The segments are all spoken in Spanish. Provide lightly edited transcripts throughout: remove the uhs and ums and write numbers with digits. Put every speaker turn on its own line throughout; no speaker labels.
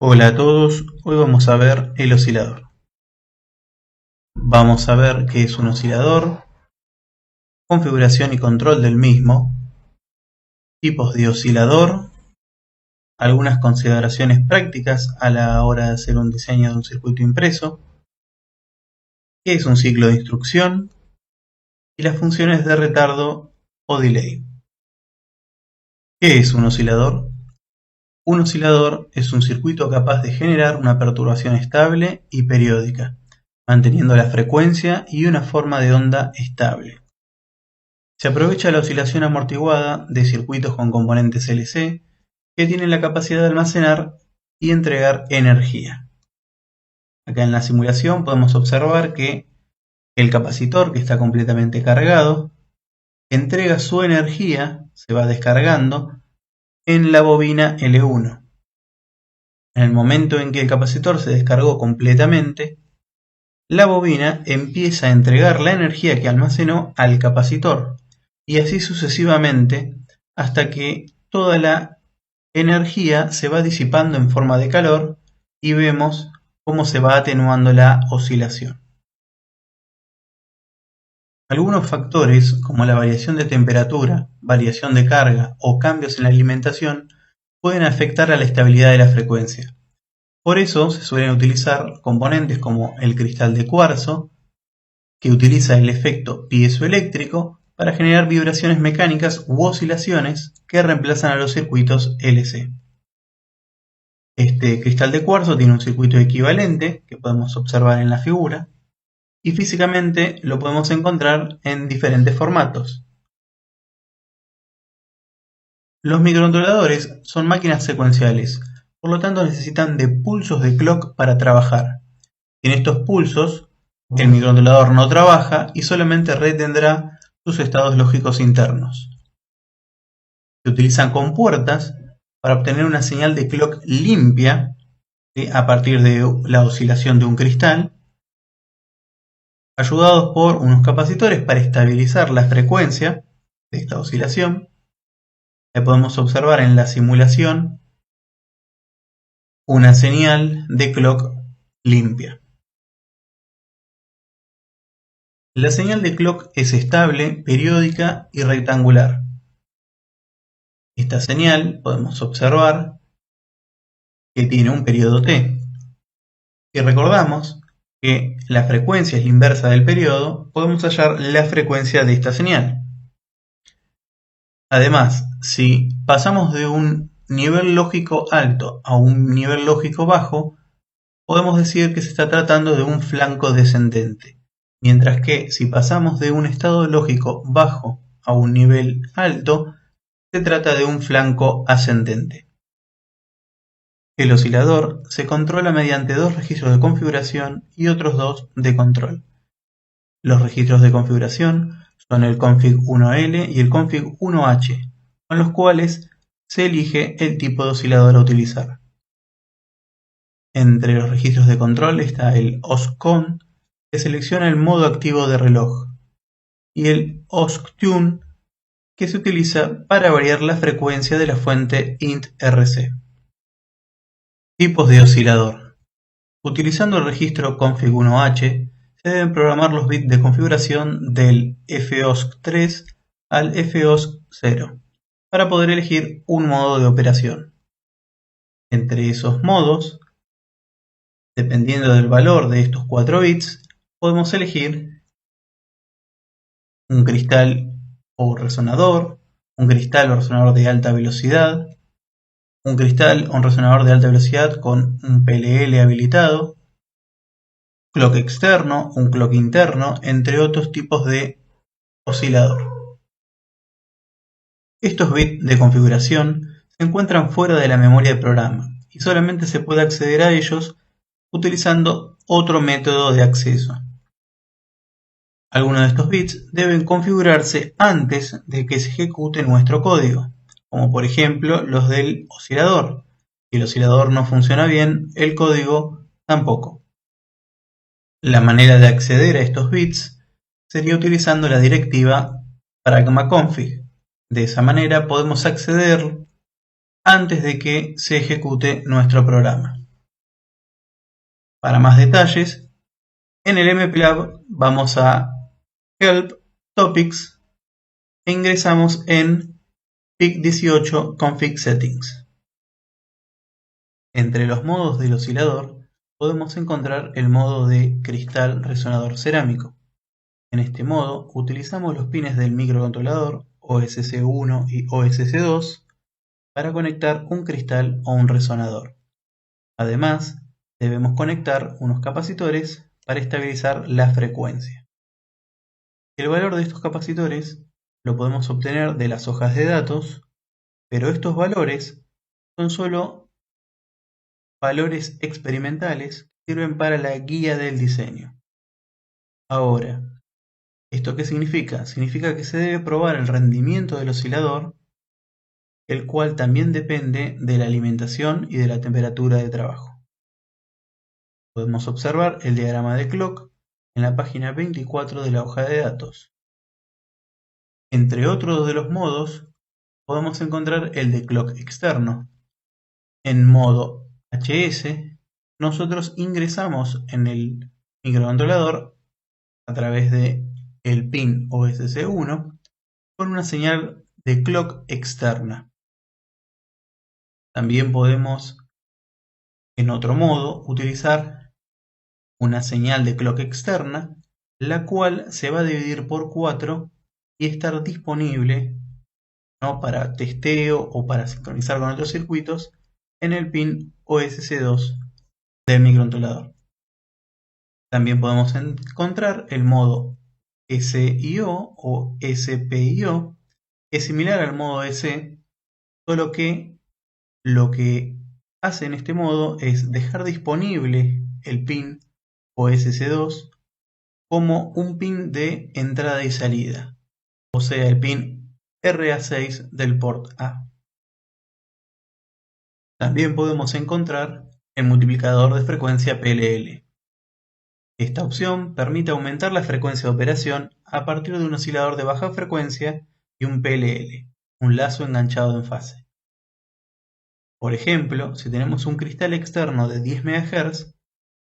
Hola a todos, hoy vamos a ver el oscilador. Vamos a ver qué es un oscilador, configuración y control del mismo, tipos de oscilador, algunas consideraciones prácticas a la hora de hacer un diseño de un circuito impreso, qué es un ciclo de instrucción y las funciones de retardo o delay. ¿Qué es un oscilador? Un oscilador es un circuito capaz de generar una perturbación estable y periódica, manteniendo la frecuencia y una forma de onda estable. Se aprovecha la oscilación amortiguada de circuitos con componentes LC que tienen la capacidad de almacenar y entregar energía. Acá en la simulación podemos observar que el capacitor, que está completamente cargado, entrega su energía, se va descargando, en la bobina L1. En el momento en que el capacitor se descargó completamente, la bobina empieza a entregar la energía que almacenó al capacitor, y así sucesivamente hasta que toda la energía se va disipando en forma de calor y vemos cómo se va atenuando la oscilación. Algunos factores como la variación de temperatura, variación de carga o cambios en la alimentación pueden afectar a la estabilidad de la frecuencia. Por eso se suelen utilizar componentes como el cristal de cuarzo, que utiliza el efecto piezoeléctrico para generar vibraciones mecánicas u oscilaciones que reemplazan a los circuitos LC. Este cristal de cuarzo tiene un circuito equivalente que podemos observar en la figura y físicamente lo podemos encontrar en diferentes formatos. Los microcontroladores son máquinas secuenciales, por lo tanto necesitan de pulsos de clock para trabajar. En estos pulsos el microcontrolador no trabaja y solamente retendrá sus estados lógicos internos. Se utilizan compuertas para obtener una señal de clock limpia a partir de la oscilación de un cristal, ayudados por unos capacitores para estabilizar la frecuencia de esta oscilación. Podemos observar en la simulación una señal de clock limpia. La señal de clock es estable, periódica y rectangular. Esta señal podemos observar que tiene un periodo T. Si recordamos que la frecuencia es la inversa del periodo, podemos hallar la frecuencia de esta señal. Además, si pasamos de un nivel lógico alto a un nivel lógico bajo, podemos decir que se está tratando de un flanco descendente, mientras que si pasamos de un estado lógico bajo a un nivel alto, se trata de un flanco ascendente. El oscilador se controla mediante dos registros de configuración y otros dos de control. Los registros de configuración son el config1L y el config1H, con los cuales se elige el tipo de oscilador a utilizar. Entre los registros de control está el oscon, que selecciona el modo activo de reloj, y el osctune, que se utiliza para variar la frecuencia de la fuente int-rc. Tipos de oscilador. Utilizando el registro config1H, se deben programar los bits de configuración del FOSC3 al FOSC0 para poder elegir un modo de operación. Entre esos modos, dependiendo del valor de estos 4 bits, podemos elegir un cristal o resonador, un cristal o resonador de alta velocidad, un cristal o un resonador de alta velocidad con un PLL habilitado, clock externo, un clock interno, entre otros tipos de oscilador. Estos bits de configuración se encuentran fuera de la memoria de programa y solamente se puede acceder a ellos utilizando otro método de acceso. Algunos de estos bits deben configurarse antes de que se ejecute nuestro código, como por ejemplo los del oscilador. Si el oscilador no funciona bien, el código tampoco. La manera de acceder a estos bits sería utilizando la directiva pragmaconfig. De esa manera podemos acceder antes de que se ejecute nuestro programa. Para más detalles, en el MPLAB vamos a Help, Topics e ingresamos en PIC18 Config Settings. Entre los modos del oscilador podemos encontrar el modo de cristal resonador cerámico. En este modo utilizamos los pines del microcontrolador OSC1 y OSC2 para conectar un cristal o un resonador. Además, debemos conectar unos capacitores para estabilizar la frecuencia. El valor de estos capacitores lo podemos obtener de las hojas de datos, pero estos valores son solo valores experimentales que sirven para la guía del diseño. Ahora, ¿esto qué significa? Significa que se debe probar el rendimiento del oscilador, el cual también depende de la alimentación y de la temperatura de trabajo. Podemos observar el diagrama de clock en la página 24 de la hoja de datos. Entre otros de los modos, podemos encontrar el de clock externo. En modo HS, nosotros ingresamos en el microcontrolador a través de el pin OSC1 con una señal de clock externa. También podemos, en otro modo, utilizar una señal de clock externa, la cual se va a dividir por 4 y estar disponible, ¿no?, para testeo o para sincronizar con otros circuitos en el pin OSC2 del microcontrolador. También podemos encontrar el modo SIO o SPIO, que es similar al modo S, solo que lo que hace en este modo es dejar disponible el pin OSC2 como un pin de entrada y salida, o sea, el pin RA6 del port A. También podemos encontrar el multiplicador de frecuencia PLL. Esta opción permite aumentar la frecuencia de operación a partir de un oscilador de baja frecuencia y un PLL, un lazo enganchado en fase. Por ejemplo, si tenemos un cristal externo de 10 MHz,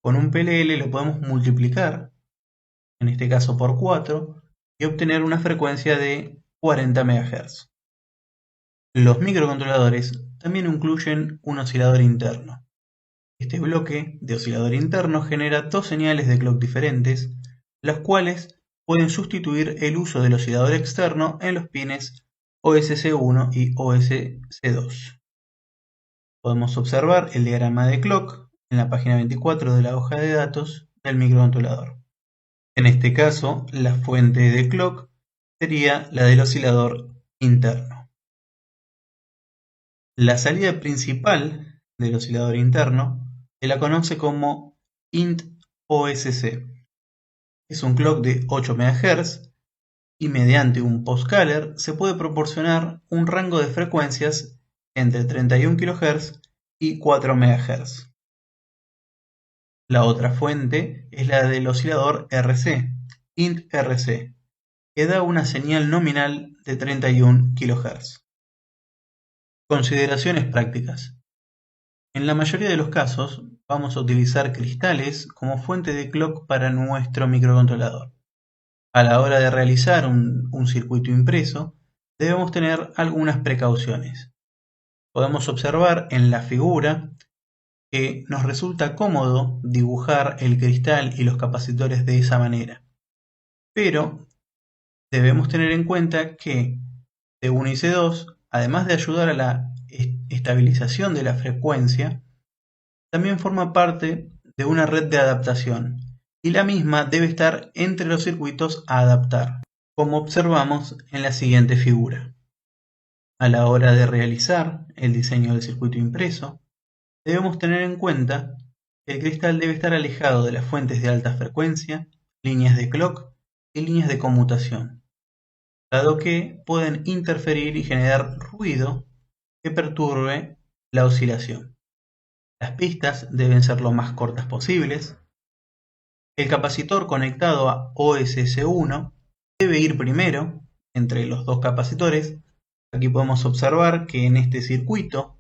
con un PLL lo podemos multiplicar, en este caso por 4, y obtener una frecuencia de 40 MHz. Los microcontroladores también incluyen un oscilador interno. Este bloque de oscilador interno genera dos señales de clock diferentes, las cuales pueden sustituir el uso del oscilador externo en los pines OSC1 y OSC2. Podemos observar el diagrama de clock en la página 24 de la hoja de datos del microcontrolador. En este caso, la fuente de clock sería la del oscilador interno. La salida principal del oscilador interno se la conoce como int OSC. Es un clock de 8 MHz y mediante un postcaller se puede proporcionar un rango de frecuencias entre 31 kHz y 4 MHz. La otra fuente es la del oscilador RC, int RC, que da una señal nominal de 31 kHz. Consideraciones prácticas. En la mayoría de los casos vamos a utilizar cristales como fuente de clock para nuestro microcontrolador. A la hora de realizar un circuito impreso, debemos tener algunas precauciones. Podemos observar en la figura que nos resulta cómodo dibujar el cristal y los capacitores de esa manera, pero debemos tener en cuenta que C1 y C2, además de ayudar a la estabilización de la frecuencia, también forma parte de una red de adaptación y la misma debe estar entre los circuitos a adaptar, como observamos en la siguiente figura. A la hora de realizar el diseño del circuito impreso, debemos tener en cuenta que el cristal debe estar alejado de las fuentes de alta frecuencia, líneas de clock y líneas de conmutación, dado que pueden interferir y generar ruido que perturbe la oscilación. Las pistas deben ser lo más cortas posibles. El capacitor conectado a OSC1 debe ir primero entre los dos capacitores. Aquí podemos observar que en este circuito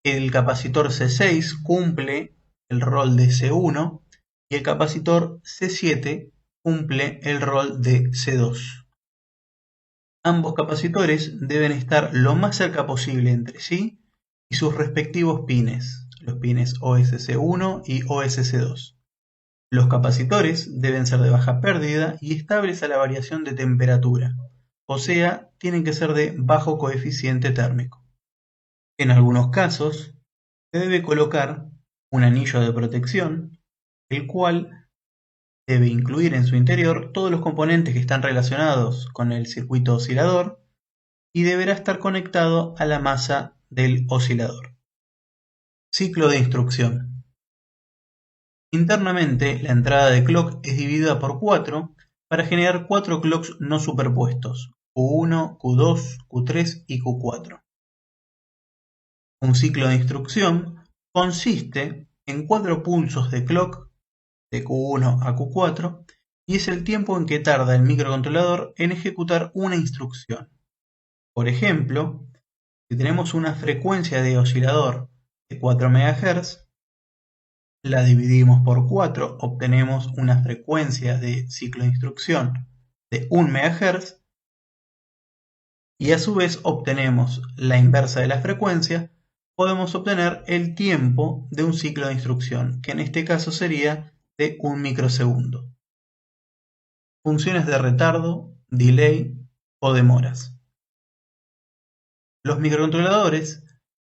el capacitor C6 cumple el rol de C1 y el capacitor C7 cumple el rol de C2. Ambos capacitores deben estar lo más cerca posible entre sí y sus respectivos pines, los pines OSC1 y OSC2. Los capacitores deben ser de baja pérdida y estables a la variación de temperatura, o sea, tienen que ser de bajo coeficiente térmico. En algunos casos, se debe colocar un anillo de protección, el cual debe incluir en su interior todos los componentes que están relacionados con el circuito oscilador y deberá estar conectado a la masa del oscilador. Ciclo de instrucción. Internamente, la entrada de clock es dividida por 4 para generar 4 clocks no superpuestos, Q1, Q2, Q3 y Q4. Un ciclo de instrucción consiste en 4 pulsos de clock de Q1 a Q4 y es el tiempo en que tarda el microcontrolador en ejecutar una instrucción. Por ejemplo, si tenemos una frecuencia de oscilador de 4 MHz, la dividimos por 4, obtenemos una frecuencia de ciclo de instrucción de 1 MHz y a su vez obtenemos la inversa de la frecuencia, podemos obtener el tiempo de un ciclo de instrucción, que en este caso sería de 1 microsegundo. Funciones de retardo, delay o demoras. Los microcontroladores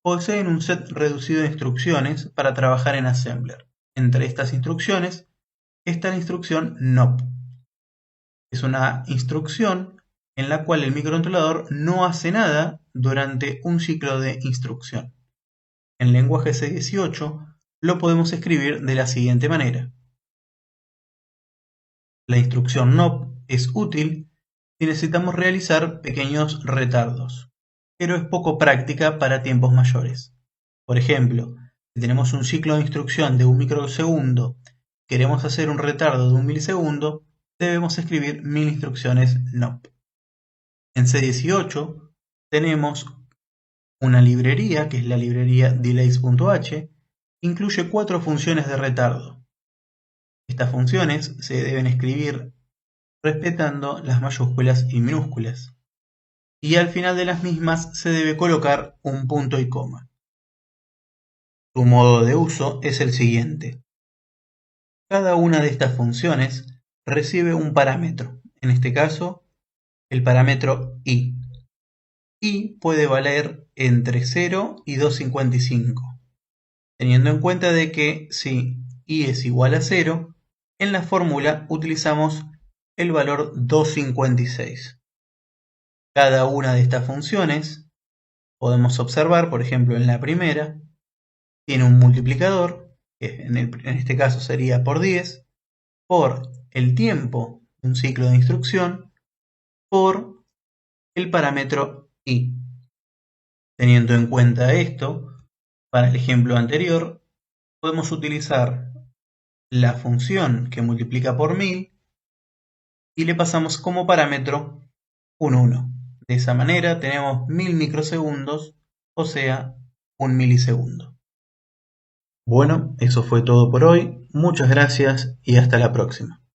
poseen un set reducido de instrucciones para trabajar en Assembler. Entre estas instrucciones está la instrucción NOP. Es una instrucción en la cual el microcontrolador no hace nada durante un ciclo de instrucción. En lenguaje C18 lo podemos escribir de la siguiente manera. La instrucción NOP es útil si necesitamos realizar pequeños retardos, pero es poco práctica para tiempos mayores. Por ejemplo, si tenemos un ciclo de instrucción de 1 microsegundo, queremos hacer un retardo de 1 milisegundo, debemos escribir 1000 instrucciones NOP. En C18 tenemos una librería, que es la librería delays.h, incluye 4 funciones de retardo. Estas funciones se deben escribir respetando las mayúsculas y minúsculas, y al final de las mismas se debe colocar un punto y coma. Su modo de uso es el siguiente. Cada una de estas funciones recibe un parámetro, en este caso el parámetro i. I puede valer entre 0 y 255, teniendo en cuenta de que si i es igual a 0, en la fórmula utilizamos el valor 256. Cada una de estas funciones podemos observar, por ejemplo en la primera, tiene un multiplicador, que en este caso sería por 10, por el tiempo de un ciclo de instrucción, por el parámetro i. Teniendo en cuenta esto, para el ejemplo anterior, podemos utilizar la función que multiplica por 1000 y le pasamos como parámetro un 1. De esa manera tenemos 1000 microsegundos, o sea, 1 milisegundo. Bueno, eso fue todo por hoy. Muchas gracias y hasta la próxima.